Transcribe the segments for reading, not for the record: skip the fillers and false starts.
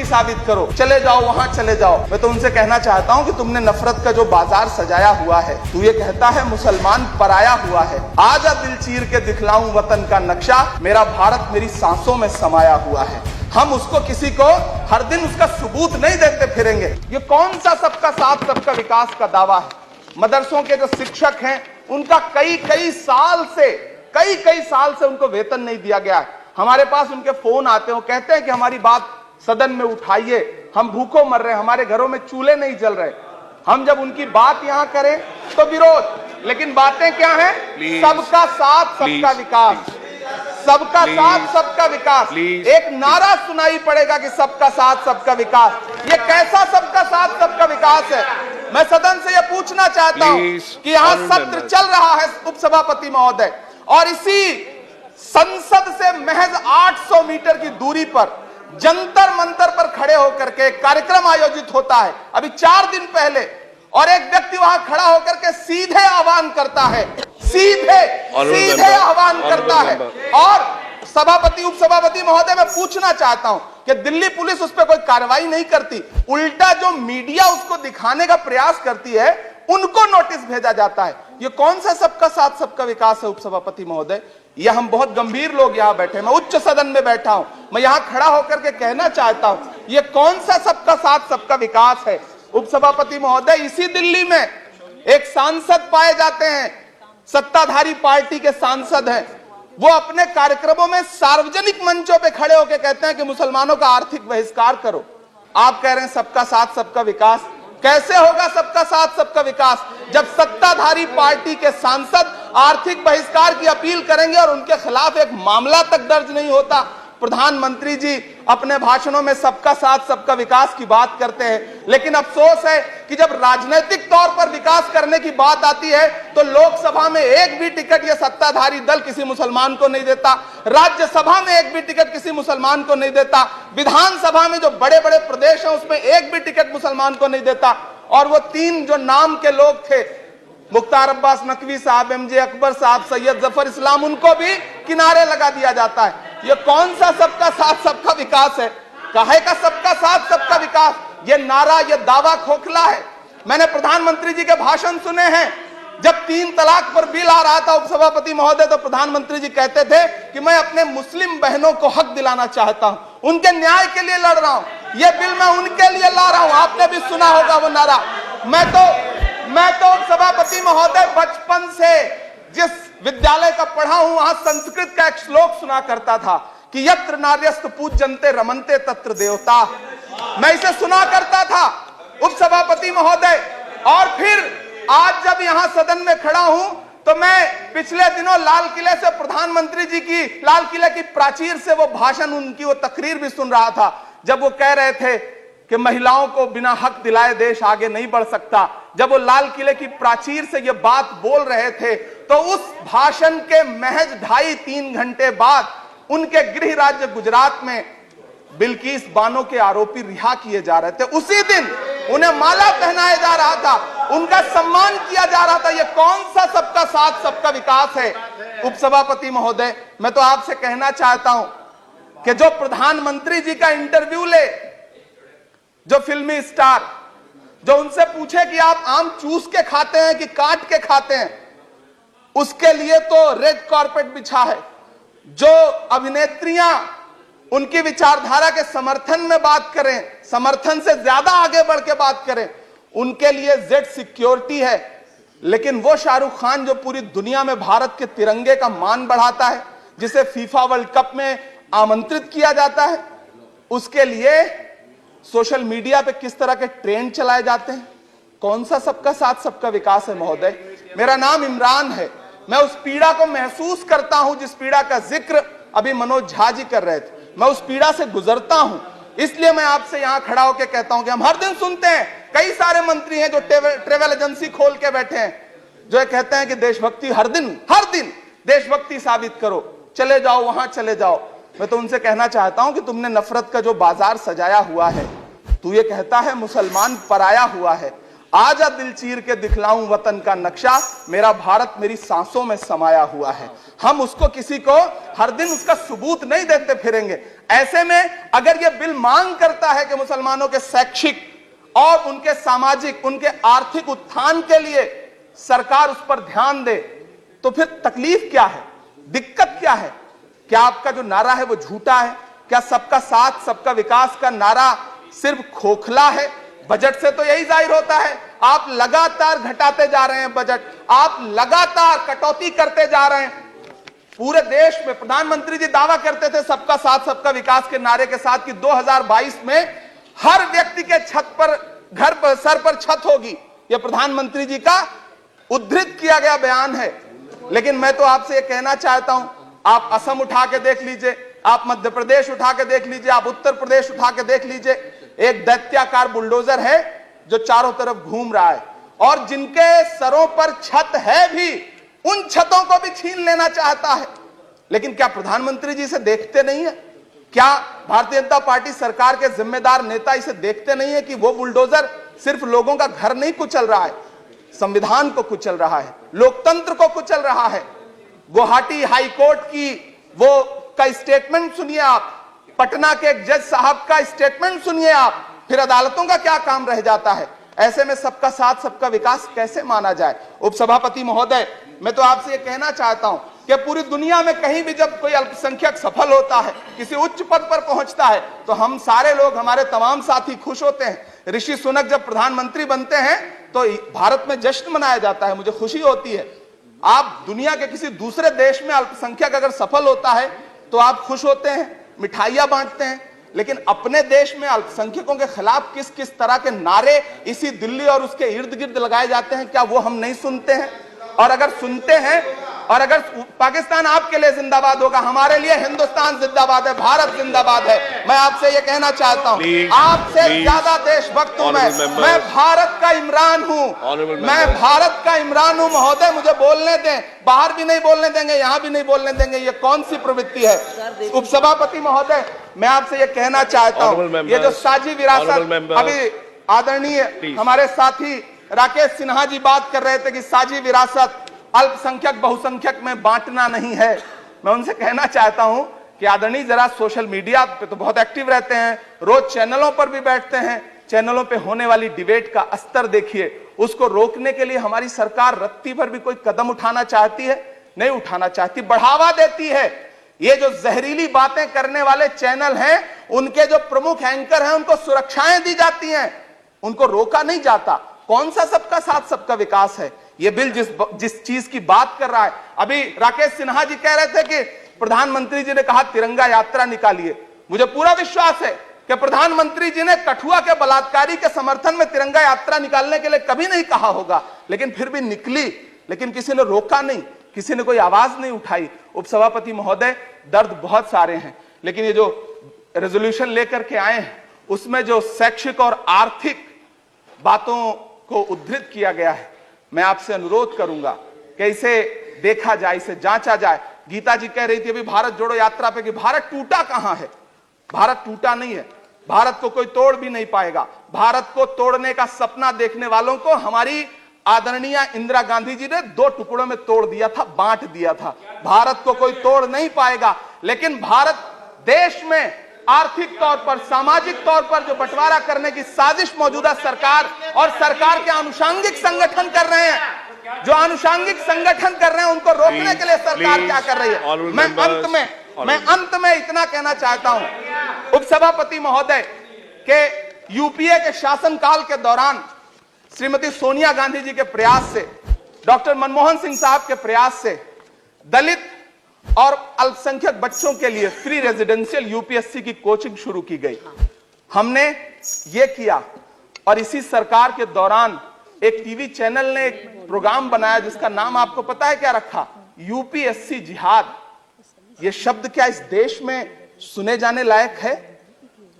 देशभक्ति साबित करो, चले जाओ वहां चले जाओ। मैं तो उनसे कहना चाहता हूं कि तुमने नफरत का जो बाजार सजाया हुआ है, तू ये कहता है मुसलमान पराया हुआ है, आजा दिल चीर के दिखलाऊं वतन का नक्शा, मेरा भारत मेरी सांसों में समाया हुआ है। हम उसको किसी को हर दिन उसका सबूत नहीं देते फिरेंगे। ये कौन सा सबका साथ सबका विकास का दावा है? मदरसों के जो शिक्षक हैं उनका कई कई साल से उनको वेतन नहीं दिया गया है। हमारे पास उनके फोन आते हैं, वो कहते हैं कि हमारी बात सदन में उठाइए, हम भूखों मर रहे हैं, हमारे घरों में चूल्हे नहीं जल रहे। हम जब उनकी बात यहां करें तो विरोध, लेकिन बातें क्या हैं? सबका साथ सबका विकास, सबका साथ सबका विकास। एक नारा सुनाई पड़ेगा कि सबका साथ सबका विकास। ये कैसा सबका साथ सबका विकास है? मैं सदन से यह पूछना चाहता हूं कि यहां सत्र चल रहा है उपसभापति महोदय, और इसी संसद से महज 800 मीटर की दूरी पर जंतर मंतर पर खड़े होकर के कार्यक्रम आयोजित होता है अभी 4 दिन पहले, और एक व्यक्ति वहां खड़ा होकर के सीधे आह्वान करता है, सीधे आह्वान करता है। और सभापति उपसभापति महोदय, मैं पूछना चाहता हूं कि दिल्ली पुलिस उस पर कोई कार्रवाई नहीं करती, उल्टा जो मीडिया उसको दिखाने का प्रयास करती है उनको नोटिस भेजा जाता है। ये कौन सा सबका साथ सबका विकास है उपसभापति महोदय? ये हम बहुत गंभीर लोग यहां बैठे, मैं उच्च सदन में बैठा हूं, मैं यहां खड़ा होकर के कहना चाहता हूं, ये कौन सा सबका साथ सबका विकास है? उपसभापति महोदय, इसी दिल्ली में एक सांसद पाए जाते हैं, सत्ताधारी पार्टी के सांसद हैं, वो अपने कार्यक्रमों में सार्वजनिक मंचों पे खड़े होकर कहते हैं कि मुसलमानों का आर्थिक बहिष्कार करो। आप कह रहे हैं सबका साथ सबका विकास। कैसे होगा सबका साथ सबका विकास जब सत्ताधारी पार्टी के सांसद आर्थिक बहिष्कार की अपील करेंगे और उनके खिलाफ एक मामला तक दर्ज नहीं होता? प्रधानमंत्री जी अपने भाषणों में सबका साथ सबका विकास की बात करते हैं, लेकिन अफसोस है कि जब राजनीतिक तौर पर विकास करने की बात आती है तो लोकसभा में एक भी टिकट यह सत्ताधारी दल किसी मुसलमान को नहीं देता, राज्यसभा में एक भी टिकट किसी मुसलमान को नहीं देता, विधानसभा में जो बड़े बड़े प्रदेश हैं उसमें एक भी टिकट मुसलमान को नहीं देता। और वो 3 जो नाम के लोग थे, मुख्तार अब्बास नकवी साहब, एमजे अकबर साहब, सैयद जफर इस्लाम, उनको भी किनारे लगा दिया जाता है। ये कौन सा सबका साथ सबका विकास है? काहे का सबका साथ सबका विकास? ये नारा, ये दावा खोखला है। मैंने प्रधानमंत्री जी के भाषण सुने हैं, जब 3 तलाक पर बिल आ रहा था उपसभापति महोदय, तो प्रधानमंत्री जी कहते थे कि मैं अपने मुस्लिम बहनों को हक दिलाना चाहता हूं, उनके न्याय के लिए लड़ रहा हूं, यह बिल मैं उनके लिए ला रहा हूं। आपने भी सुना होगा वो नारा। मैं तो सभापति महोदय बचपन से जिस विद्यालय का पढ़ा हूं वहां संस्कृत का एक श्लोक सुना करता था कि यत्र नार्यस्तु पूज्यन्ते रमन्ते तत्र देवता। मैं इसे सुना करता था उपसभापति महोदय। और फिर आज जब यहां सदन में खड़ा हूं तो मैं पिछले दिनों लाल किले से प्रधानमंत्री जी की, लाल किले की प्राचीर से वो भाषण, उनकी वो तकरीर भी सुन रहा था, जब वो कह रहे थे कि महिलाओं को बिना हक दिलाए देश आगे नहीं बढ़ सकता। जब वो लाल किले की प्राचीर से ये बात बोल रहे थे तो उस भाषण के महज 2.5-3 घंटे बाद उनके गृह राज्य गुजरात में बिल्किस बानो के आरोपी रिहा किए जा रहे थे। उसी दिन उन्हें माला पहनाया जा रहा था, उनका सम्मान किया जा रहा था। ये कौन सा सबका साथ सबका विकास है? उपसभापति महोदय, मैं तो आपसे कहना चाहता हूं कि जो प्रधानमंत्री जी का इंटरव्यू ले, जो फिल्मी स्टार, जो उनसे पूछे कि आप आम चूस के खाते हैं कि काट के खाते हैं, उसके लिए तो रेड कारपेट बिछा है। जो अभिनेत्रियां उनकी विचारधारा के समर्थन में बात करें, समर्थन से ज्यादा आगे बढ़ के बात करें, उनके लिए जेड सिक्योरिटी है। लेकिन वो शाहरुख खान जो पूरी दुनिया में भारत के तिरंगे का मान बढ़ाता है, जिसे फीफा वर्ल्ड कप में आमंत्रित किया जाता है, उसके लिए सोशल मीडिया पे किस तरह के ट्रेंड चलाए जाते हैं? कौन सा सबका साथ सबका विकास है महोदय? मेरा नाम इमरान है। मैं उस पीड़ा को महसूस करता हूं जिस पीड़ा का जिक्र अभी मनोज झा जी कर रहे थे। मैं उस पीड़ा से गुजरता हूं, इसलिए मैं आपसे यहां खड़ा होकर कहता हूं कि हम हर दिन सुनते हैं, कई सारे मंत्री हैं जो ट्रेवल एजेंसी खोल के बैठे हैं, जो ये कहते हैं कि देशभक्ति हर दिन देशभक्ति साबित करो, चले जाओ वहां चले जाओ। मैं तो उनसे कहना चाहता हूं कि तुमने नफरत का जो बाजार सजाया हुआ है, तू ये कहता है मुसलमान पराया हुआ है, आजा दिल चीर के दिखलाऊं वतन का नक्शा, मेरा भारत मेरी सांसों में समाया हुआ है। हम उसको किसी को हर दिन उसका सबूत नहीं देते फिरेंगे। ऐसे में अगर यह बिल मांग करता है कि मुसलमानों के शैक्षिक और उनके सामाजिक, उनके आर्थिक उत्थान के लिए सरकार उस पर ध्यान दे, तो फिर तकलीफ क्या है, दिक्कत क्या है? क्या आपका जो नारा है वो झूठा है? क्या सबका साथ सबका विकास का नारा सिर्फ खोखला है? बजट से तो यही जाहिर होता है, आप लगातार घटाते जा रहे हैं बजट, आप लगातार कटौती करते जा रहे हैं। पूरे देश में प्रधानमंत्री जी दावा करते थे सबका साथ सबका विकास के नारे के साथ कि 2022 में हर व्यक्ति के छत पर, घर पर, सर पर छत होगी। यह प्रधानमंत्री जी का उद्धृत किया गया बयान है। लेकिन मैं तो आपसे यह कहना चाहता हूं, आप असम उठा के देख लीजिए, आप मध्य प्रदेश उठा के देख लीजिए, आप उत्तर प्रदेश उठा के देख लीजिए, एक दैत्याकार बुलडोजर है जो चारों तरफ घूम रहा है, और जिनके सरों पर छत है भी उन छतों को भी छीन लेना चाहता है। लेकिन क्या प्रधानमंत्री जी इसे देखते नहीं है? क्या भारतीय जनता पार्टी सरकार के जिम्मेदार नेता इसे देखते नहीं है कि वो बुलडोजर सिर्फ लोगों का घर नहीं कुचल रहा है, संविधान को कुचल रहा है, लोकतंत्र को कुचल रहा है। गुवाहाटी हाई कोर्ट की वो का स्टेटमेंट सुनिए आप, पटना के एक जज साहब का स्टेटमेंट सुनिए आप, फिर अदालतों का क्या काम रह जाता है? ऐसे में सबका साथ सबका विकास कैसे माना जाए? उपसभापति महोदय, मैं तो आपसे यह कहना चाहता हूं कि पूरी दुनिया में कहीं भी जब कोई अल्पसंख्यक सफल होता है, किसी उच्च पद पर पहुंचता है, तो हम सारे लोग, हमारे तमाम साथी खुश होते हैं। ऋषि सुनक जब प्रधानमंत्री बनते हैं तो भारत में जश्न मनाया जाता है, मुझे खुशी होती है। आप दुनिया के किसी दूसरे देश में अल्पसंख्यक अगर सफल होता है तो आप खुश होते हैं, मिठाइयां बांटते हैं। लेकिन अपने देश में अल्पसंख्यकों के खिलाफ किस किस तरह के नारे इसी दिल्ली और उसके इर्द गिर्द लगाए जाते हैं, क्या वो हम नहीं सुनते हैं? और अगर सुनते हैं, और अगर पाकिस्तान आपके लिए जिंदाबाद होगा, हमारे लिए हिंदुस्तान जिंदाबाद है, भारत जिंदाबाद है। मैं आपसे ये कहना चाहता हूँ, आपसे ज्यादा देशभक्त हूं मैं भारत का इमरान हूं, मैं भारत का इमरान हूं। महोदय मुझे बोलने दें, बाहर भी नहीं बोलने देंगे, यहां भी नहीं बोलने देंगे, ये कौन सी प्रवृत्ति है? उपसभापति महोदय, मैं आपसे ये कहना चाहता हूं, ये जो साझी विरासत, अभी आदरणीय हमारे साथी राकेश सिन्हा जी बात कर रहे थे कि साझी विरासत अल्पसंख्यक बहुसंख्यक में बांटना नहीं है। मैं उनसे कहना चाहता हूं कि आदरणीय जरा सोशल मीडिया पे तो बहुत एक्टिव रहते हैं, रोज चैनलों पर भी बैठते हैं, चैनलों पे होने वाली डिबेट का स्तर देखिए। उसको रोकने के लिए हमारी सरकार रत्ती भर भी कोई कदम उठाना चाहती है? नहीं उठाना चाहती, बढ़ावा देती है। ये जो जहरीली बातें करने वाले चैनल हैं, उनके जो प्रमुख एंकर हैं, उनको सुरक्षाएं दी जाती हैं, उनको रोका नहीं जाता। कौन सा सबका साथ सबका विकास है? ये बिल जिस चीज की बात कर रहा है, अभी राकेश सिन्हा जी कह रहे थे कि प्रधानमंत्री जी ने कहा तिरंगा यात्रा निकालिए। मुझे पूरा विश्वास है कि प्रधानमंत्री जी ने कठुआ के बलात्कारी के समर्थन में तिरंगा यात्रा निकालने के लिए कभी नहीं कहा होगा, लेकिन फिर भी निकली, लेकिन किसी ने रोका नहीं, किसी ने कोई आवाज नहीं उठाई। उपसभापति महोदय, दर्द बहुत सारे हैं, लेकिन ये जो रेजोल्यूशन लेकर के आए हैं उसमें जो शैक्षिक और आर्थिक बातों को उद्धृत किया गया है, मैं आपसे अनुरोध करूंगा कि इसे देखा जाए, इसे जांचा जाए। गीता जी कह रही थी अभी भारत जोड़ो यात्रा पे कि भारत टूटा कहां है? भारत टूटा नहीं है, भारत को कोई तोड़ भी नहीं पाएगा। भारत को तोड़ने का सपना देखने वालों को हमारी आदरणीय इंदिरा गांधी जी ने 2 टुकड़ों में तोड़ दिया था, बांट दिया था। भारत को कोई तोड़ नहीं पाएगा, लेकिन भारत देश में आर्थिक तौर पर, सामाजिक तौर पर जो बंटवारा करने की साजिश मौजूदा सरकार और सरकार के आनुषंगिक संगठन कर रहे हैं, जो आनुषंगिक संगठन कर रहे हैं, उनको रोकने के लिए सरकार क्या कर रही है? मैं अंत में इतना कहना चाहता हूं उपसभापति महोदय के यूपीए के शासनकाल के दौरान श्रीमती सोनिया गांधी जी के प्रयास से, डॉक्टर मनमोहन सिंह साहब के प्रयास से दलित और अल्पसंख्यक बच्चों के लिए फ्री रेजिडेंशियल यूपीएससी की कोचिंग शुरू की गई। हमने ये किया, और इसी सरकार के दौरान एक टीवी चैनल ने एक प्रोग्राम बनाया जिसका नाम आपको पता है क्या रखा? यूपीएससी जिहाद। ये शब्द क्या इस देश में सुने जाने लायक है?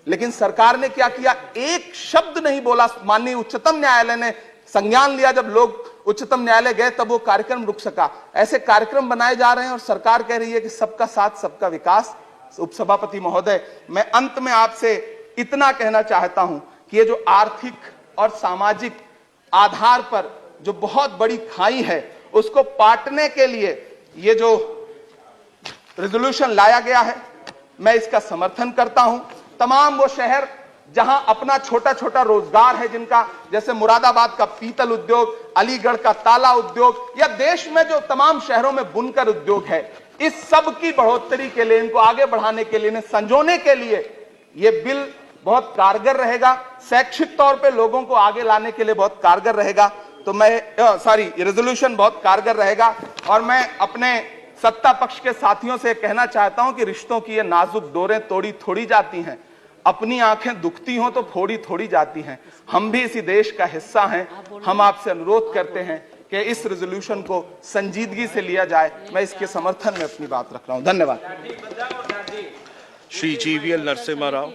लेकिन सरकार ने क्या किया? एक शब्द नहीं बोला। माननीय उच्चतम न्यायालय ने संज्ञान लिया, जब लोग उच्चतम न्यायालय गए तब वो कार्यक्रम रुक सका। ऐसे कार्यक्रम बनाए जा रहे हैं और सरकार कह रही है कि सबका साथ सबका विकास। उपसभापति महोदय, मैं अंत में आपसे इतना कहना चाहता हूं कि ये जो आर्थिक और सामाजिक आधार पर जो बहुत बड़ी खाई है उसको पाटने के लिए ये जो रेजोल्यूशन लाया गया है, मैं इसका समर्थन करता हूं। तमाम वो शहर जहां अपना छोटा छोटा रोजगार है, जिनका जैसे मुरादाबाद का पीतल उद्योग, अलीगढ़ का ताला उद्योग, या देश में जो तमाम शहरों में बुनकर उद्योग है, इस सब की बढ़ोतरी के लिए, इनको आगे बढ़ाने के लिए, इन्हें संजोने के लिए ये बिल बहुत कारगर रहेगा। शैक्षिक तौर पे लोगों को आगे लाने के लिए बहुत कारगर रहेगा। तो मैं रेजोल्यूशन बहुत कारगर रहेगा। और मैं अपने सत्ता पक्ष के साथियों से कहना चाहता हूं कि रिश्तों की ये नाजुक डोरें तोड़ी थोड़ी जाती हैं, अपनी आंखें दुखती हों तो फोड़ी थोड़ी जाती हैं। हम भी इसी देश का हिस्सा हैं। हम आपसे अनुरोध करते हैं कि इस रेजोल्यूशन को संजीदगी से लिया जाए। मैं इसके समर्थन में अपनी बात रख रहा हूं। धन्यवाद। श्री GVL नरसिम्हा राव।